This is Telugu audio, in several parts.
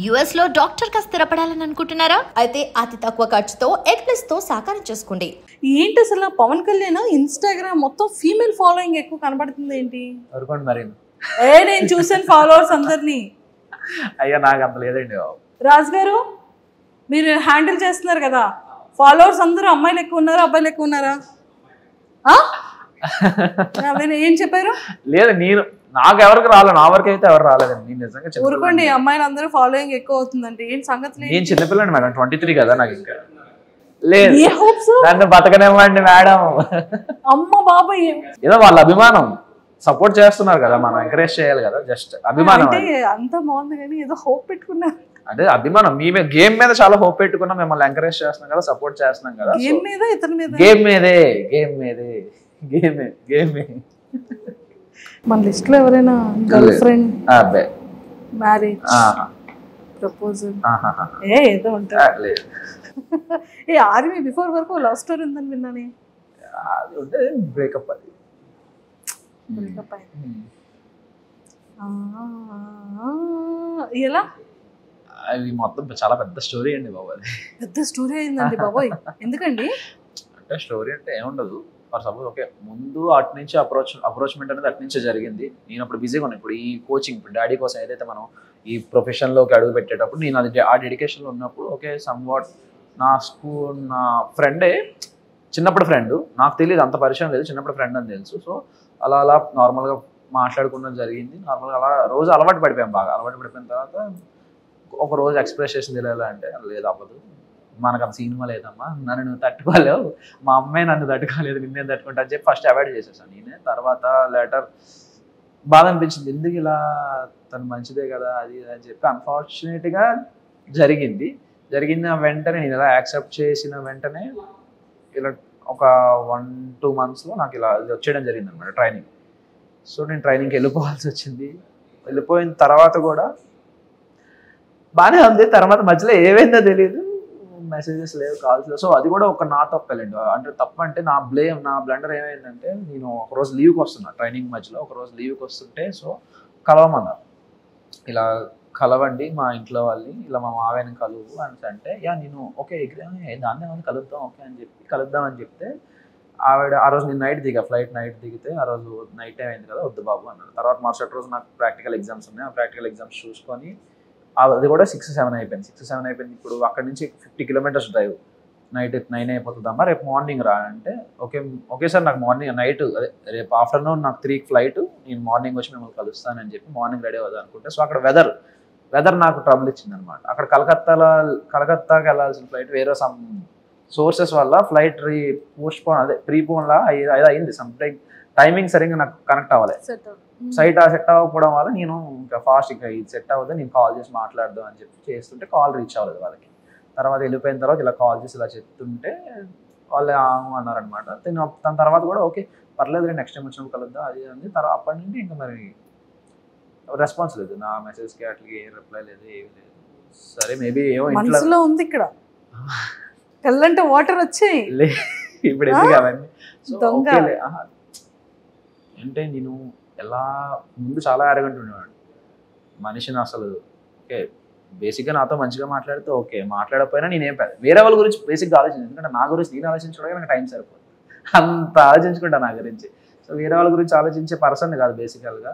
యుఎస్ లో డాక్టర్ గా స్థిరపడాలని అనుకుంటున్నారా? అయితే అతి తక్కువ ఖర్చుతో ఎగ్ తో సాకారం చేసుకోండి. ఏంటి అసలు పవన్ కళ్యాణ్ ఇన్స్టాగ్రామ్ మొత్తం ఫీమేల్ ఫాలోయింగ్ ఎక్కువ కనబడుతుంది ఏంటి? మరి నేను చూసాను ఫాలోవర్స్ అందరినీ. అయ్యా నాకు అంత లేదండి బాబు. రాజు గారు మీరు హ్యాండిల్ చేస్తున్నారు కదా, ఫాలోవర్స్ అందరూ అమ్మాయిలు ఎక్కువ ఉన్నారా అబ్బాయిలు ఎక్కువ ఉన్నారా? ఏం చెప్పారు? లేదు, నాకు ఎవరికి రాలేదు, నా వరకు అయితే ఎవరు రాలేదండి. నేను నిజంగా ఊరుకోండి, అమ్మాయిలు అందరూ ఫాలోయింగ్ ఎక్కువ అవుతుందంటే ఏంటి సంగతి? నేను చిన్నపిల్లండి మేడం, 23 కదా నాకు. ఇంకా లేదు, ఏ హోప్స్? నన్ను బతకనివ్వండి మేడం. అమ్మ బాబాయ్, ఏదో వాళ్ళ అభిమానం, సపోర్ట్ చేస్తున్నారు కదా, మనం ఎంకరేజ్ చేయాలి కదా. జస్ట్ అభిమానం అంటే అంత బాగుంది కానీ ఏదో హోప్ పెట్టుకున్నారు. అంటే అభిమానం, మేమే గేమ్ మీద చాలా హోప్ పెట్టుకున్నాం, మిమ్మల్ని ఎంకరేజ్ చేస్తున్నాం కదా, సపోర్ట్ చేస్తున్నాం కదా. గేమ్ మీద ఇతని మీద గేమ్ మీదే గేమే. మన లిస్ట్ లో ఎవరైనా గర్ల్ ఫ్రెండ్, అబ్బాయి, మ్యారేజ్, ప్రపోజల్ ఏదో ఉంటుంది. ఏ ఆర్మీ బిఫోర్ వరకు లవ్ స్టోరీ ఉందని విన్నానే. అది ఉంటే బ్రేకప్. అది బ్రేకప్ ఎలా? అది మొత్తం చాలా పెద్ద స్టోరీ అండి బాబు. అది పెద్ద స్టోరీ అయిందండి బాబోయ్. ఎందుకండి? అంటే స్టోరీ అంటే ఏముండదు. ఫర్ సపోజ్ ఓకే, ముందు అటు నుంచి అప్రోచ్మెంట్ అనేది అటు నుంచే జరిగింది. నేను అప్పుడు బిజీగా ఉన్నాను. ఇప్పుడు ఈ కోచింగ్, ఇప్పుడు డాడీ కోసం ఏదైతే మనం ఈ ప్రొఫెషన్లోకి అడుగు పెట్టేటప్పుడు నేను అది ఆ డెడికేషన్లో ఉన్నప్పుడు ఓకే, సమ్వాట్ నా ఫ్రెండే, చిన్నప్పుడు ఫ్రెండ్, నాకు తెలియదు, అంత పరిచయం లేదు, చిన్నప్పుడు ఫ్రెండ్ అని తెలుసు. సో అలా నార్మల్గా మాట్లాడుకోవడం జరిగింది. నార్మల్గా అలా రోజు అలవాటు పడిపోయాం. బాగా అలవాటు పడిపోయిన తర్వాత ఒక రోజు ఎక్స్ప్రెస్ చేసింది ఎలా అంటే, లేదు అవ్వదు, మనకు అంత సినిమా లేదమ్మా, నన్ను నువ్వు తట్టుకోలేవు, మా అమ్మాయి నన్ను తట్టుకోలేదు, నిన్నేం తట్టుకుంటా అని చెప్పి ఫస్ట్ అవాయిడ్ చేసేసాను నేనే. తర్వాత లేటర్ బాధ అనిపించింది, ఎందుకు ఇలా, తను మంచిదే కదా అది అని చెప్పి. అన్ఫార్చునేట్గా జరిగింది వెంటనే నేను ఇలా యాక్సెప్ట్ చేసిన వెంటనే ఇలా ఒక 1-2 monthsలో నాకు ఇలా వచ్చేయడం జరిగింది అనమాట ట్రైనింగ్. సో నేను ట్రైనింగ్కి వెళ్ళిపోవాల్సి వచ్చింది. వెళ్ళిపోయిన తర్వాత కూడా బాగానే ఉంది. తర్వాత మధ్యలో ఏమైందో తెలియదు, మెసేజెస్ లేవు, కాల్స్ లేవు. సో అది కూడా ఒక నా తప్పలేండి. అంటే తప్ప అంటే నా బ్లండర్ ఏమైందంటే, నేను ఒకరోజు లీవ్కి వస్తున్నా, ట్రైనింగ్ మధ్యలో ఒకరోజు లీవ్కి వస్తుంటే, సో కలవమన్నారు, ఇలా కలవండి మా ఇంట్లో వాళ్ళని, ఇలా మా మావయ్యని కలువు అని అంటే, నేను ఓకే దాన్ని ఏమైనా కలుద్దాం ఓకే అని చెప్పి కలుద్దాం అని చెప్తే, ఆవిడ ఆ రోజు నేను ఫ్లైట్ నైట్ దిగితే, ఆ రోజు నైట్ టైం అయింది కదా, వద్దు బాబు అన్నారు. తర్వాత మరుసటి రోజు నాకు ప్రాక్టికల్ ఎగ్జామ్స్ ఉన్నాయి. ఆ ప్రాక్టికల్ ఎగ్జామ్స్ చూసుకొని అది కూడా 6-7 అయిపోయింది. ఇప్పుడు అక్కడ నుంచి 50 kilometers డ్రైవ్, నైట్ 9 అయిపోతుందమ్మా, రేపు మార్నింగ్ రా అంటే, ఓకే సార్, నాకు నైట్ రేపు ఆఫ్టర్నూన్ నాకు 3కి ఫ్లైట్, నేను మార్నింగ్ వచ్చి మిమ్మల్ని కలుస్తానని చెప్పి మార్నింగ్ రెడీ అవుదాం అనుకుంటే, సో అక్కడ వెదర్ నాకు ట్రబుల్ ఇచ్చింది అనమాట. అక్కడ కలకత్తాకి వెళ్ళాల్సిన ఫ్లైట్ వేరే సమ్ సోర్సెస్ వల్ల ఫ్లైట్ ప్రీపోన్ లా అయింది. సమ్ టైమింగ్ సరిగ్గా నాకు కనెక్ట్ అవ్వాలి, సెట్ అవ్వకపోవడం వల్ల నేను ఇంకా ఫాస్ట్ ఇంకా ఇది సెట్ అవ్వదు, నేను కాల్ చేసి మాట్లాడదాం అని చెప్పి చేస్తుంటే కాల్ రీచ్ అవ్వలేదు వాళ్ళకి. తర్వాత వెళ్ళిపోయిన తర్వాత ఇలా కాల్ చేసి ఇలా చెప్తుంటే వాళ్ళు అన్నారనమాట. దాని తర్వాత కూడా ఓకే పర్లేదు, నెక్స్ట్ టైం వచ్చినప్పుడు కలుద్దాం అది అంది. తర్వాత అప్పటి నుండి ఇంకా మరి రెస్పాన్స్ లేదు, నా మెసేజ్కి అట్లకి ఏ రిప్లై లేదు, ఏమి లేదు. సరే మేబీ ఏమో ఇంట్లో ఉంది ఇక్కడ, తెల్లంటే వాటర్ వచ్చాయి ఇప్పుడు ఎందుకు అవన్నీ. అంటే నేను ఎలా ముందు చాలా అరగంట ఉండేవాడు మనిషిని అసలు. ఓకే బేసిక్గా నాతో మంచిగా మాట్లాడితే ఓకే, మాట్లాడకపోయినా నేనేం వేరే వాళ్ళ గురించి బేసిక్గా ఆలోచించాను. ఎందుకంటే నా గురించి నేను ఆలోచించడానికి నాకు టైం సరిపోదు, అంత ఆలోచించుకుంటా నా గురించి. సో వేరే వాళ్ళ గురించి ఆలోచించే పర్సన్ కాదు బేసికల్గా.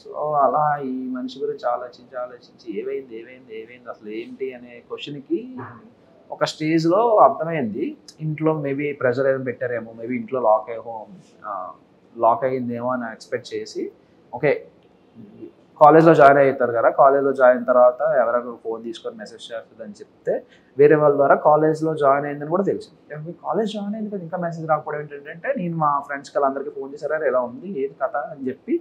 సో అలా ఈ మనిషి గురించి ఆలోచించి ఏమైంది అసలు ఏంటి అనే క్వశ్చన్కి ఒక స్టేజ్లో అర్థమైంది, ఇంట్లో మేబీ ప్రెషర్ ఏదైనా పెట్టారేమో, మేబీ ఇంట్లో లాక్ అయ్యిందేమో అని ఎక్స్పెక్ట్ చేసి ఓకే కాలేజ్లో జాయిన్ అవుతారు కదా, కాలేజ్లో జాయిన్ అయిన తర్వాత ఎవరైనా ఫోన్ తీసుకొని మెసేజ్ చేస్తుంది అని చెప్తే వేరే వాళ్ళ ద్వారా కాలేజ్లో జాయిన్ అయిందని కూడా తెలిసింది. కాలేజ్ జాయిన్ అయింది కదా ఇంకా మెసేజ్ రాకపోవడం ఏంటంటే, నేను మా ఫ్రెండ్స్కి వాళ్ళందరికీ ఫోన్ చేశారా ఎలా ఉంది ఏది కథ అని చెప్పి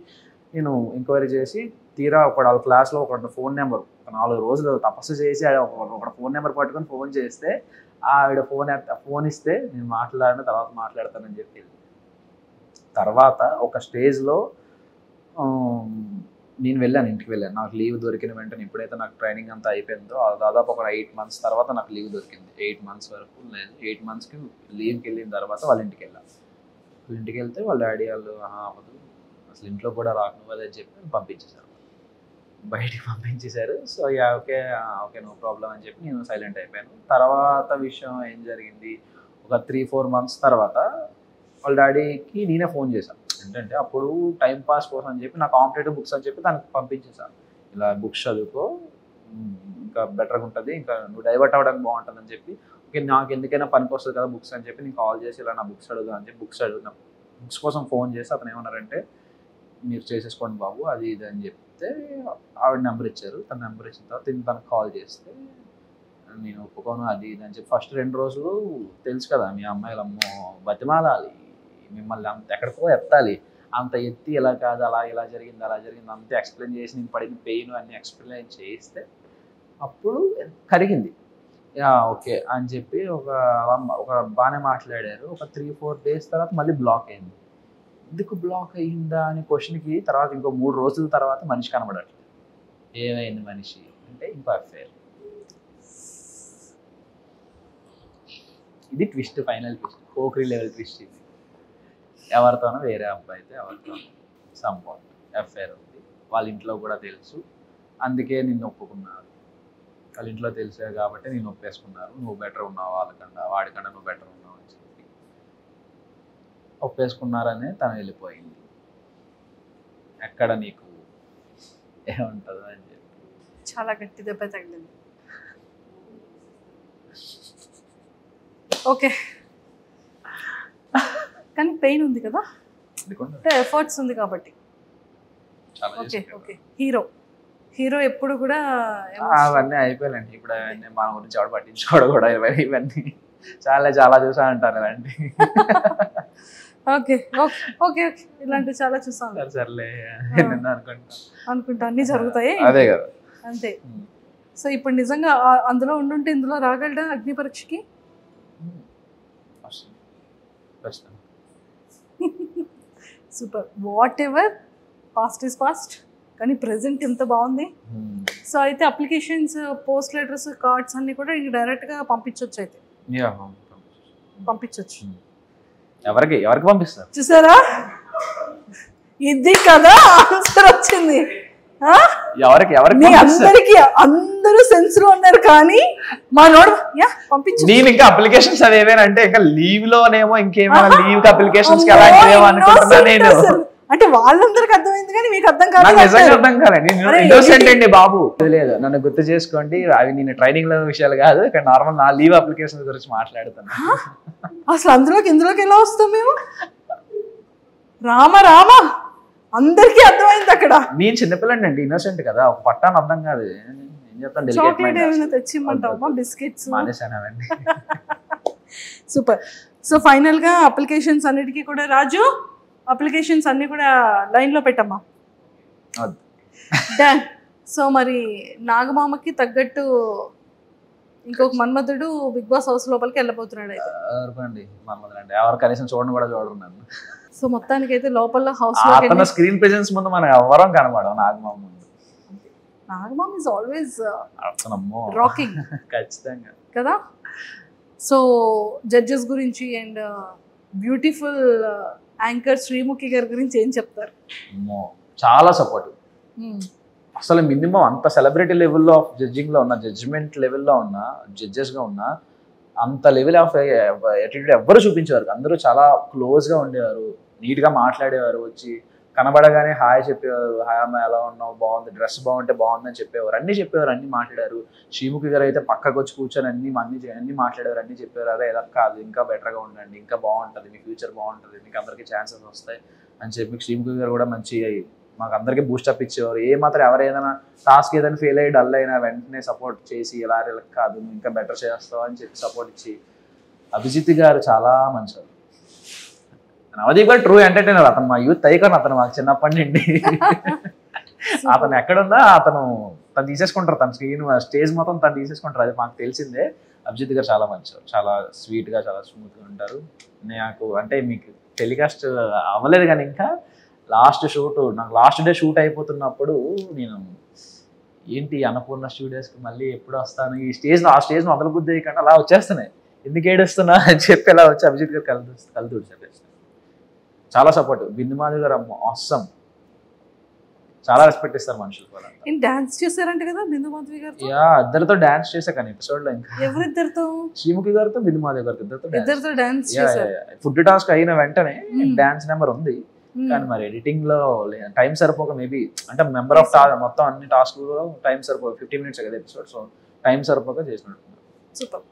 నేను ఎంక్వైరీ చేసి తీరా వాళ్ళ క్లాస్లో ఒక ఫోన్ నెంబర్ 4 రోజులు తపస్సు చేసి ఒక ఫోన్ నెంబర్ పట్టుకొని ఫోన్ చేస్తే ఆవిడ ఫోన్ ఇస్తే నేను మాట్లాడిన తర్వాత మాట్లాడతానని చెప్పి. తర్వాత ఒక స్టేజ్లో నేను ఇంటికి వెళ్ళాను. నాకు లీవ్ దొరికిన వెంటనే ఎప్పుడైతే నాకు ట్రైనింగ్ అంతా అయిపోయిందో దాదాపు ఒక 8 months తర్వాత నాకు లీవ్ దొరికింది. 8 months వరకు లేదు, 8 monthsకి లీవ్కి వెళ్ళిన తర్వాత వాళ్ళ ఇంటికి వెళ్ళాను. వాళ్ళ ఇంటికి వెళ్తే వాళ్ళ డాడీ వాళ్ళు అవ్వదు అసలు ఇంట్లో కూడా రాకు అదే చెప్పి పంపించేశారు. బయటికి పంపించేశారు. So okay okay no problem అని చెప్పి నేను సైలెంట్ అయిపోయాను. తర్వాత విషయం ఏం జరిగింది, ఒక 3-4 months తర్వాత వాళ్ళ డాడీకి నేనే ఫోన్ చేశాను. ఏంటంటే అప్పుడు టైం పాస్ కోసం అని చెప్పి నా కాంపిటేటివ్ బుక్స్ అని చెప్పి దానికి పంపించేశాను. ఇలా బుక్స్ చదువుకో ఇంకా బెటర్గా ఉంటుంది, ఇంకా నువ్వు డైవర్ట్ అవ్వడానికి బాగుంటుంది అని చెప్పి, ఓకే నాకు ఎందుకైనా పనికి వస్తుంది కదా బుక్స్ అని చెప్పి నేను కాల్ చేసి ఇలా నా బుక్స్ అడుగుదాం అని చెప్పి బుక్స్ కోసం ఫోన్ చేసి అతను ఏమన్నారంటే మీరు చేసేసుకోండి బాబు అది ఇది అని చెప్తే ఆవిడ నెంబర్ ఇచ్చారు. తన నెంబర్ ఇచ్చిన తర్వాత తనకు కాల్ చేస్తే నేను ఒప్పుకోను అది ఇది అని చెప్పి ఫస్ట్ 2 రోజులు తెలుసు కదా మీ అమ్మాయిలు అమ్మో బతిమాలాలి మిమ్మల్ని అంత ఎక్కడికో ఎత్తాలి, అంత ఎత్తి ఇలా కాదు అలా ఇలా జరిగింది అలా జరిగింది అంతే ఎక్స్ప్లెయిన్ చేసి నేను పడిన పెయిన్ అన్నీ ఎక్స్ప్లెయిన్ చేస్తే అప్పుడు కరిగింది. ఓకే అని చెప్పి ఒక బాగానే మాట్లాడారు. ఒక 3-4 days తర్వాత మళ్ళీ బ్లాక్ అయింది. ఎందుకు బ్లాక్ అయ్యిందా అనే క్వశ్చన్కి తర్వాత ఇంకో 3 రోజుల తర్వాత మనిషి కనబడట్లేదు. ఏమైంది మనిషి అంటే ఇంకో అఫేర్. ఇది twist, final twist, Pokiri level twist. ఇది ఎవరితోనో వేరే అబ్బాయితో ఎవరితోనో సంపాట్ అఫేర్ ఉంది. వాళ్ళ ఇంట్లో కూడా తెలుసు, అందుకే నిన్ను ఒప్పుకున్నారు. వాళ్ళ ఇంట్లో తెలిసే కాబట్టి నేను ఒప్పేసుకున్నారు. నువ్వు బెటర్ ఉన్నావు వాళ్ళకన్నా, వాడికన్నా నువ్వు బెటర్ ఉన్నావు అని చెప్పి ఒప్పేసుకున్నారని తను వెళ్ళిపోయింది. ఎక్కడ నీకు ఏముంటుందో అని చెప్పి చాలా గట్టి దెబ్బ తగిలింది. ఓకే కానీ పెయిన్ ఉంది కదా, అంటే ఎఫర్ట్స్ ఉంది కాబట్టి. ఓకే ఓకే హీరో ఎప్పుడు కూడా అవన్నీ అయిపోయాలండి. ఇప్పుడు అవన్నీ మన గురించి ఎవడు పట్టించుకోవడం కూడా ఇవన్నీ చాలా చూసా అంటారు అలాంటి. ఓకే ఓకే ఓకే ఓకే ఇలాంటివి చాలా చూసాను. సర్లే అనుకుంటా అన్నీ జరుగుతాయి. అదే కదా అంతే. సో ఇప్పుడు నిజంగా అందులో ఉండుంటే ఇందులో రాగలడా అగ్ని పరీక్షకి? Super. Whatever past is past, కానీ ప్రెసెంట్ ఎంత బాగుంది. సో అయితే అప్లికేషన్స్, పోస్ట్ లెటర్స్, కార్డ్స్ అన్ని కూడా ఇంక డైరెక్ట్గా పంపించవచ్చు. అయితే పంపించవచ్చు. ఎవరికి పంపిస్తారు చూసారా, ఇది కదా ఆన్సర్ వచ్చింది. అందరికి అందరూ సెన్స్ లో ఉన్నారు కానీ మా నోడు పంపించు. నేను ఇంకా అప్లికేషన్స్ అవేవేనంటే ఇంకా లీవ్ లోనేమో ఇంకేమైనా లీవ్ అప్లికేషన్స్ అనుకుంటున్నా నేను. అంటే వాళ్ళందరికి అర్థమైంది కానీ మీకు అర్థం కాదు. నిజంగా అర్థం కాదండి. ఇన్నోసెంట్ అండి బాబు. లేదు నన్ను గుర్తు చేసుకోండి, అవి నేను ట్రైనింగ్ లో విషయాలు కాదు, ఇక్కడ నార్మల్ నా లీవ్ అప్లికేషన్ గురించి మాట్లాడుతాను. అసలు ఇందులోకి ఎలా వస్తాం మేము? రామ అందరికీ అర్థమైంది అక్కడ. నేను చిన్నపిల్లండి అండి, ఇన్నోసెంట్ కదా, ఒక పట్టాను అర్థం కాదు. ఏం చెప్తాను, చాక్లెట్ ఏమైనా తెచ్చిమ్మంటావా? బిస్కెట్స్ మానేసానండి. సూపర్. సో ఫైనల్ గా అప్లికేషన్స్ అన్నిటికీ కూడా రాజు అప్లికేషన్స్ అన్ని కూడా లైన్ లో పెట్టమ్మా. డన్. సో మరి నాగమామకి తగ్గట్టు ఇంకొక మన్మధుడు బిగ్ బాస్ హౌస్ లోపలికి వెళ్ళిపోతున్నాడు. అయితే మన్మధుడు ఎవరు కనీసం చూడను కూడా చూడరు నన్ను. సో మొత్తానికి అయితే లోపల హౌస్ లో స్క్రీన్ ప్రెజెన్స్ ముందు మనం ఎవరం కనబడం నాగమామ ముందు. నాగమామ ఇస్ ఆల్వేస్ రాకింగ్ ఖచ్చితంగా కదా. సో జడ్జెస్ గురించి అండ్ బ్యూటిఫుల్ యాంకర్ శ్రీముఖి గారి గురించి ఏం చెప్తారు? చాలా సపోర్టివ్. అసలు మినిమం అంత సెలబ్రిటీ లెవెల్లో ఆఫ్ జడ్జింగ్ లో ఉన్న, జడ్జిమెంట్ లెవెల్లో ఉన్న, జడ్జెస్ గా ఉన్న అంత లెవెల్ ఆఫ్ యాటిట్యూడ్ ఎవ్వరు చూపించేవారు. అందరూ చాలా క్లోజ్ గా ఉండేవారు, నీట్ గా మాట్లాడేవారు, వచ్చి కనబడగానే హాయ్ చెప్పేవారు, హాయ్ అమ్మ ఎలా ఉన్నావు, బాగుంది, డ్రెస్ బాగుంటే బాగుందని చెప్పేవారు, అన్ని చెప్పేవారు, అన్ని మాట్లాడారు. శ్రీముఖి గారు అయితే పక్కకు వచ్చి కూర్చొని అన్ని మాట్లాడేవారు, అన్ని చెప్పేవారు. అదే ఎలా కాదు, ఇంకా బెటర్గా ఉండండి, ఇంకా బాగుంటుంది, మీ ఫ్యూచర్ బాగుంటుంది, మీకు అందరికీ ఛాన్సెస్ వస్తాయి అని చెప్పి శ్రీముఖి గారు కూడా మంచి మాకు అందరికీ బూస్టప్ ఇచ్చేవారు. ఏమాత్రం ఎవరు ఏదైనా టాస్క్ ఏదైనా ఫెయిల్ అయ్యి డల్ అయినా వెంటనే సపోర్ట్ చేసి ఎలా కాదు నువ్వు ఇంకా బెటర్ చేస్తావు అని చెప్పి సపోర్ట్ ఇచ్చి. అభిజిత్ గారు చాలా మంచివారు. నవదీప్ గారు ట్రూ ఎంటర్టైనర్. అతను మా యూత్ ఐకాన్, అతను మాకు చిన్నప్పటి నుండి. అతను ఎక్కడున్నా తను తీసేసుకుంటారు, తన స్టేజ్ మొత్తం తను తీసేసుకుంటారు, అది మాకు తెలిసిందే. అభిజిత్ గారు చాలా మంచివారు, చాలా స్వీట్గా, చాలా స్మూత్గా ఉంటారు. నాకు అంటే మీకు టెలికాస్ట్ అవ్వలేదు కానీ ఇంకా నాకు లాస్ట్ డే షూట్ అయిపోతున్నప్పుడు నేను ఏంటి అన్నపూర్ణ స్టూడియోస్కి మళ్ళీ ఎప్పుడు వస్తాను, ఈ ఆ స్టేజ్ మొదలు బుద్ధి కంటే అలా వచ్చేస్తున్నాయి, ఎందుకు ఏడుస్తున్నా అని చెప్పి అలా వచ్చి అభిజిత్ గారు కలుతూ చెప్పేస్తాను. చాలా సపోర్ట్. బిందు మాధవ్ గారు అమ్మ ఆసమ్, చాలా రెస్పెక్ట్ ఇస్తారు మనుషులు కూడా. డాన్స్ చేశారంట కదా బిందు మాధవి గారితో? యా, ఇద్దరితో డాన్స్ చేసా కానీ ఎపిసోడ్ లో. ఇంకా ఎవరిద్దరితో? శ్రీముఖి గారితో బిందు మాధవి గారితో ఇద్దరితో డాన్స్ చేశారు. ఫుడ్ టాస్క్ అయిన వెంటనే డాన్స్ నెంబర్ ఉంది, కానీ మరి ఎడిటింగ్ లో టైం సరిపోక మేబీ, అంటే మెంబర్ ఆఫ్ మొత్తం అన్ని టాస్క్ టైం సరిపోక 15 minutes కదా ఎపిసోడ్, సో టైం సరిపోక చేసినట్టు. సూపర్.